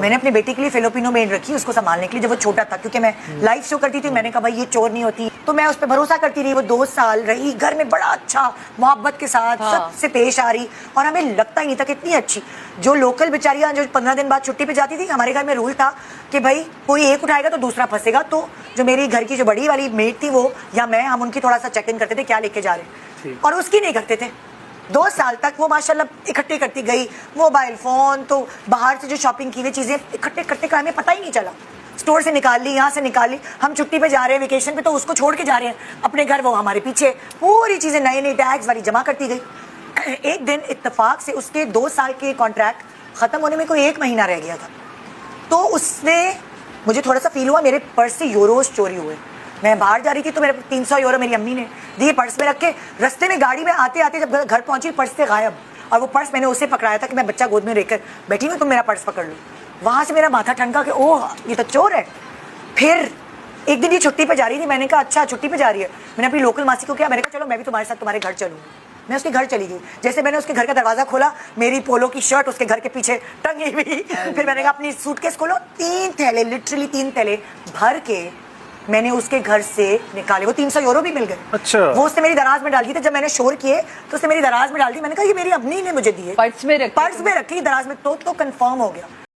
मैंने अपनी बेटी के लिए फिलिपिनो मेड रखी उसको संभालने के लिए, जब वो छोटा था, क्योंकि मैं लाइव शो करती थी। मैंने कहा भाई ये चोर नहीं होती, तो मैं उस पर भरोसा करती रही। वो 2 साल रही घर में, बड़ा अच्छा मोहब्बत के साथ सबसे पेश आ रही, और हमें लगता ही नहीं था कितनी अच्छी। जो लोकल बेचारियां जो 15 दिन बाद छुट्टी पे जाती थी, हमारे घर में रूल था कि भाई कोई एक उठाएगा तो दूसरा फंसेगा। तो जो मेरी घर की जो बड़ी वाली मेड थी वो या मैं, हम उनकी थोड़ा सा चेक इन करते थे क्या लेके जा रहे, और उसकी नहीं करते थे। 2 साल तक वो माशाल्लाह इकट्ठी करती गई, मोबाइल फोन, तो बाहर से जो शॉपिंग की हुई चीजें इकट्ठे करते का हमें पता ही नहीं चला। स्टोर से निकाल ली, यहाँ से निकाल ली, हम छुट्टी पे जा रहे हैं वेकेशन पे, तो उसको छोड़ के जा रहे हैं अपने घर, वो हमारे पीछे पूरी चीजें नई नई टैग्स वाली जमा करती गई। एक दिन इत्तेफाक से उसके 2 साल के कॉन्ट्रैक्ट खत्म होने में कोई 1 महीना रह गया था, तो उसने मुझे थोड़ा सा फील हुआ मेरे पर्स से यूरोज चोरी हुए। मैं बाहर जा रही थी तो मेरे 300 यूरो मेरी अम्मी ने दिए पर्स में रख के। रास्ते में गाड़ी में आते आते जब घर पहुंची, पर्स से गायब, और वो पर्स मैंने उसे पकड़ाया था कि मैं बच्चा गोद में लेकर बैठी हूँ, तुम मेरा पर्स पकड़ लो। वहां से मेरा माथा ठनका कि ओह ये तो चोर है। फिर एक दिन ये छुट्टी पे जा रही थी, मैंने कहा अच्छा छुट्टी पे जा रही है, मैंने अपनी लोकल मासी को किया, मैंने कहा चलो मैं भी तुम्हारे साथ तुम्हारे घर चलूंगी। मैं उसके घर चली गई। जैसे मैंने उसके घर का दरवाजा खोला, मेरी पोलो की शर्ट उसके घर के पीछे टंगी हुई। फिर मैंने कहा अपनी सूटकेस खोलो, 3 थैले, लिटरली 3 थैले भर के मैंने उसके घर से निकाले। वो 300 यूरो भी मिल गए। अच्छा। वो उसने मेरी दराज में डाल दी थी। जब मैंने शोर किए तो उसने मेरी दराज में डाल दी। मैंने कहा ये मेरी अम्मी ने मुझे दिए, पर्स में रखी दराज में, तो कंफर्म हो गया।